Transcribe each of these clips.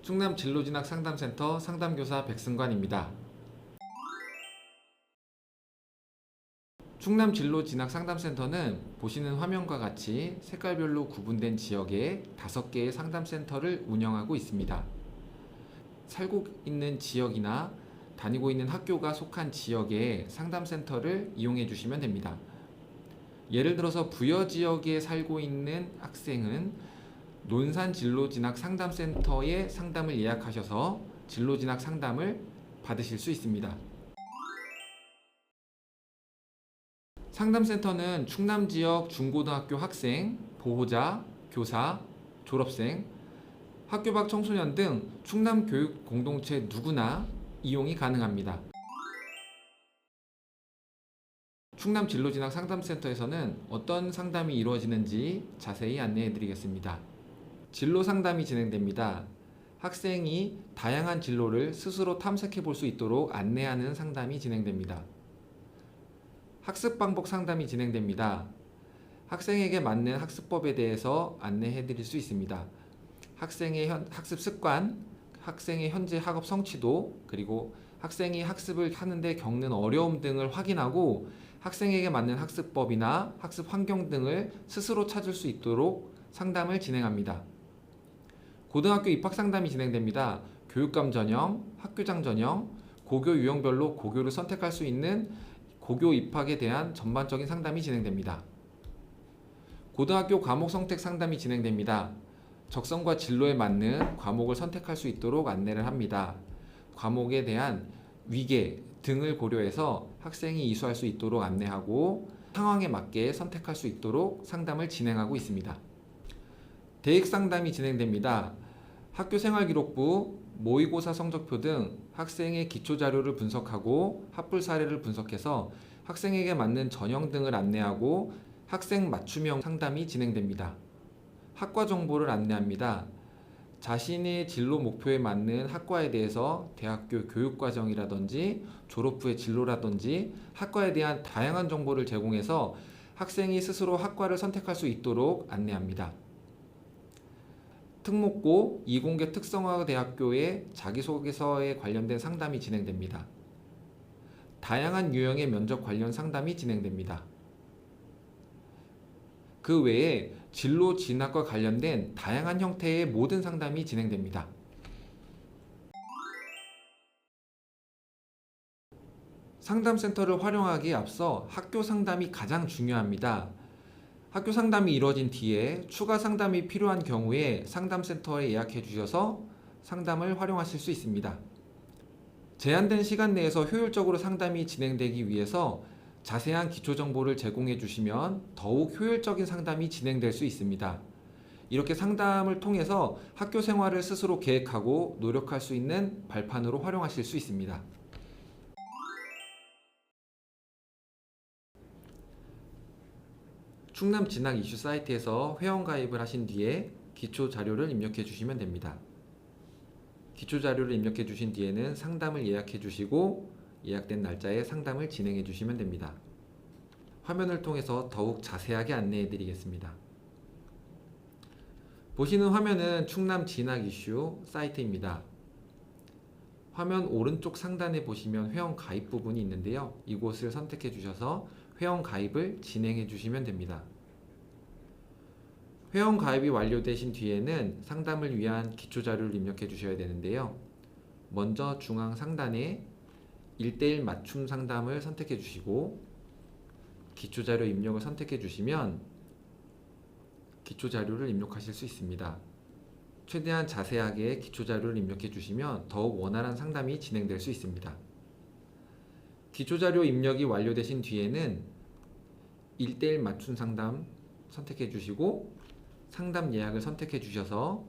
충남 진로진학 상담센터 상담교사 백승관입니다. 충남 진로진학 상담센터는 보시는 화면과 같이 색깔별로 구분된 지역에 5개의 상담센터를 운영하고 있습니다. 살고 있는 지역이나 다니고 있는 학교가 속한 지역의 상담센터를 이용해 주시면 됩니다. 예를 들어서 부여 지역에 살고 있는 학생은 논산 진로진학 상담센터에 상담을 예약하셔서 진로진학 상담을 받으실 수 있습니다. 상담센터는 충남 지역 중고등학교 학생, 보호자, 교사, 졸업생, 학교 밖 청소년 등 충남 교육 공동체 누구나 이용이 가능합니다. 충남 진로진학 상담센터에서는 어떤 상담이 이루어지는지 자세히 안내해 드리겠습니다. 진로 상담이 진행됩니다. 학생이 다양한 진로를 스스로 탐색해 볼 수 있도록 안내하는 상담이 진행됩니다. 학습 방법 상담이 진행됩니다. 학생에게 맞는 학습법에 대해서 안내해 드릴 수 있습니다. 학생의 학습 습관, 학생의 현재 학업 성취도, 그리고 학생이 학습을 하는데 겪는 어려움 등을 확인하고 학생에게 맞는 학습법이나 학습 환경 등을 스스로 찾을 수 있도록 상담을 진행합니다. 고등학교 입학 상담이 진행됩니다. 교육감 전형, 학교장 전형, 고교 유형별로 고교를 선택할 수 있는 고교 입학에 대한 전반적인 상담이 진행됩니다. 고등학교 과목 선택 상담이 진행됩니다. 적성과 진로에 맞는 과목을 선택할 수 있도록 안내를 합니다. 과목에 대한 위계 등을 고려해서 학생이 이수할 수 있도록 안내하고 상황에 맞게 선택할 수 있도록 상담을 진행하고 있습니다. 대익 상담이 진행됩니다. 학교생활기록부, 모의고사 성적표 등 학생의 기초자료를 분석하고 합불 사례를 분석해서 학생에게 맞는 전형 등을 안내하고 학생 맞춤형 상담이 진행됩니다. 학과 정보를 안내합니다. 자신의 진로 목표에 맞는 학과에 대해서 대학교 교육과정이라든지 졸업 후의 진로라든지 학과에 대한 다양한 정보를 제공해서 학생이 스스로 학과를 선택할 수 있도록 안내합니다. 특목고, 이공계 특성화대학교의 자기소개서에 관련된 상담이 진행됩니다. 다양한 유형의 면접 관련 상담이 진행됩니다. 그 외에 진로 진학과 관련된 다양한 형태의 모든 상담이 진행됩니다. 상담센터를 활용하기에 앞서 학교 상담이 가장 중요합니다. 학교 상담이 이루어진 뒤에 추가 상담이 필요한 경우에 상담센터에 예약해 주셔서 상담을 활용하실 수 있습니다. 제한된 시간 내에서 효율적으로 상담이 진행되기 위해서 자세한 기초 정보를 제공해 주시면 더욱 효율적인 상담이 진행될 수 있습니다. 이렇게 상담을 통해서 학교 생활을 스스로 계획하고 노력할 수 있는 발판으로 활용하실 수 있습니다. 충남 진학 이슈 사이트에서 회원가입을 하신 뒤에 기초 자료를 입력해 주시면 됩니다. 기초 자료를 입력해 주신 뒤에는 상담을 예약해 주시고 예약된 날짜에 상담을 진행해 주시면 됩니다. 화면을 통해서 더욱 자세하게 안내해 드리겠습니다. 보시는 화면은 충남 진학 이슈 사이트입니다. 화면 오른쪽 상단에 보시면 회원 가입 부분이 있는데요. 이곳을 선택해 주셔서 회원 가입을 진행해 주시면 됩니다. 회원 가입이 완료되신 뒤에는 상담을 위한 기초 자료를 입력해 주셔야 되는데요. 먼저 중앙 상단에 1:1 맞춤 상담을 선택해 주시고 기초 자료 입력을 선택해 주시면 기초 자료를 입력하실 수 있습니다. 최대한 자세하게 기초 자료를 입력해 주시면 더욱 원활한 상담이 진행될 수 있습니다. 기초 자료 입력이 완료되신 뒤에는 1:1 맞춤 상담 선택해 주시고 상담 예약을 선택해 주셔서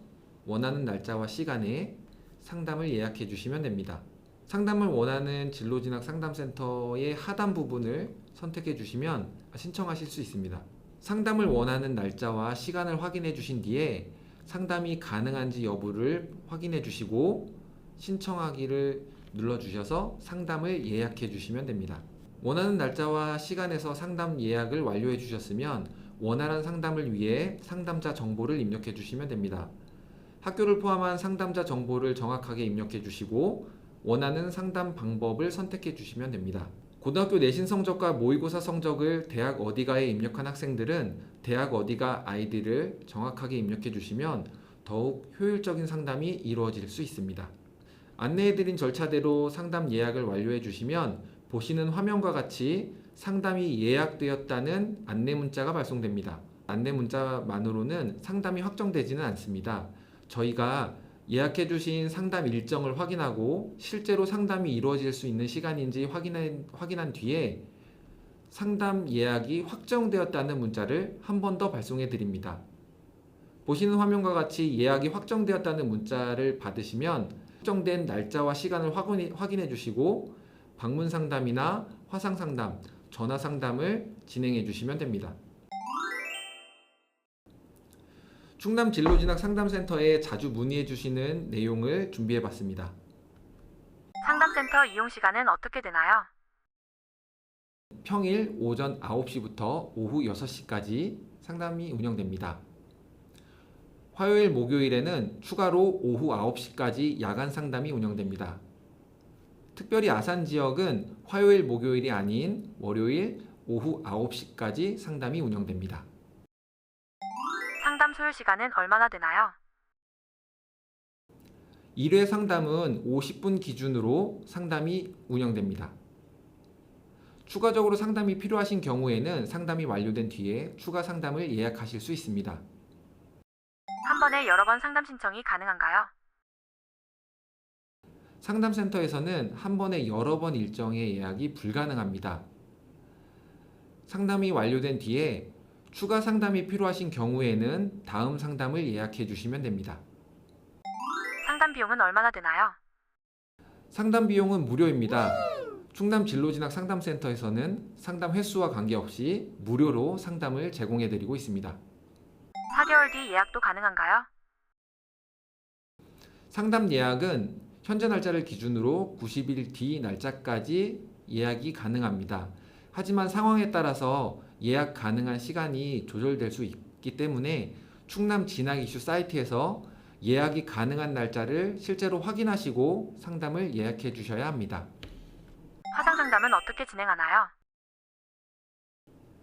원하는 날짜와 시간에 상담을 예약해 주시면 됩니다. 상담을 원하는 진로진학 상담센터의 하단 부분을 선택해 주시면 신청하실 수 있습니다. 상담을 원하는 날짜와 시간을 확인해 주신 뒤에 상담이 가능한지 여부를 확인해 주시고 신청하기를 눌러 주셔서 상담을 예약해 주시면 됩니다. 원하는 날짜와 시간에서 상담 예약을 완료해 주셨으면 원활한 상담을 위해 상담자 정보를 입력해 주시면 됩니다. 학교를 포함한 상담자 정보를 정확하게 입력해 주시고 원하는 상담 방법을 선택해 주시면 됩니다. 고등학교 내신 성적과 모의고사 성적을 대학 어디가에 입력한 학생들은 대학 어디가 아이디를 정확하게 입력해 주시면 더욱 효율적인 상담이 이루어질 수 있습니다. 안내해드린 절차대로 상담 예약을 완료해 주시면 보시는 화면과 같이 상담이 예약되었다는 안내 문자가 발송됩니다. 안내 문자만으로는 상담이 확정되지는 않습니다. 저희가 예약해 주신 상담 일정을 확인하고 실제로 상담이 이루어질 수 있는 시간인지 확인한 뒤에 상담 예약이 확정되었다는 문자를 한 번 더 발송해 드립니다. 보시는 화면과 같이 예약이 확정되었다는 문자를 받으시면 확정된 날짜와 시간을 확인해 주시고 방문 상담이나 화상 상담, 전화 상담을 진행해 주시면 됩니다. 충남 진로진학 상담센터에 자주 문의해 주시는 내용을 준비해 봤습니다. 상담센터 이용 시간은 어떻게 되나요? 평일 오전 9시부터 오후 6시까지 상담이 운영됩니다. 화요일, 목요일에는 추가로 오후 9시까지 야간 상담이 운영됩니다. 특별히 아산 지역은 화요일, 목요일이 아닌 월요일 오후 9시까지 상담이 운영됩니다. 상담 소요 시간은 얼마나 되나요? 1회 상담은 50분 기준으로 상담이 운영됩니다. 추가적으로 상담이 필요하신 경우에는 상담이 완료된 뒤에 추가 상담을 예약하실 수 있습니다. 한 번에 여러 번 상담 신청이 가능한가요? 상담센터에서는 한 번에 여러 번 일정의 예약이 불가능합니다. 상담이 완료된 뒤에 추가 상담이 필요하신 경우에는 다음 상담을 예약해 주시면 됩니다. 상담 비용은 얼마나 되나요? 상담 비용은 무료입니다. 충남 진로진학 상담센터에서는 상담 횟수와 관계없이 무료로 상담을 제공해 드리고 있습니다. 4개월 뒤 예약도 가능한가요? 상담 예약은 현재 날짜를 기준으로 90일 뒤 날짜까지 예약이 가능합니다. 하지만 상황에 따라서 예약 가능한 시간이 조절될 수 있기 때문에 충남 진학 이슈 사이트에서 예약이 가능한 날짜를 실제로 확인하시고 상담을 예약해 주셔야 합니다. 화상 상담은 어떻게 진행하나요?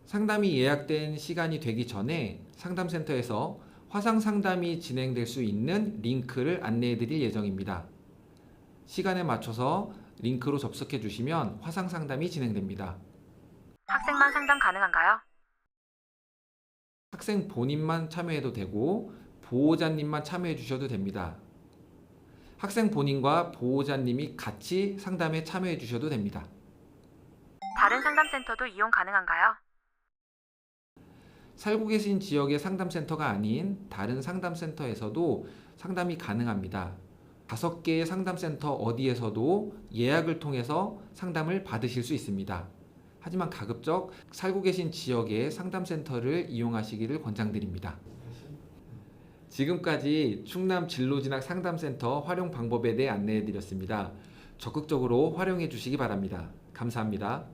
상담이 예약된 시간이 되기 전에 상담센터에서 화상 상담이 진행될 수 있는 링크를 안내해 드릴 예정입니다. 시간에 맞춰서 링크로 접속해 주시면 화상 상담이 진행됩니다. 학생만 상담 가능한가요? 학생 본인만 참여해도 되고 보호자님만 참여해 주셔도 됩니다. 학생 본인과 보호자님이 같이 상담에 참여해 주셔도 됩니다. 다른 상담센터도 이용 가능한가요? 살고 계신 지역의 상담센터가 아닌 다른 상담센터에서도 상담이 가능합니다. 5개의 상담센터 어디에서도 예약을 통해서 상담을 받으실 수 있습니다. 하지만 가급적 살고 계신 지역의 상담센터를 이용하시기를 권장드립니다. 지금까지 충남 진로진학 상담센터 활용 방법에 대해 안내해 드렸습니다. 적극적으로 활용해 주시기 바랍니다. 감사합니다.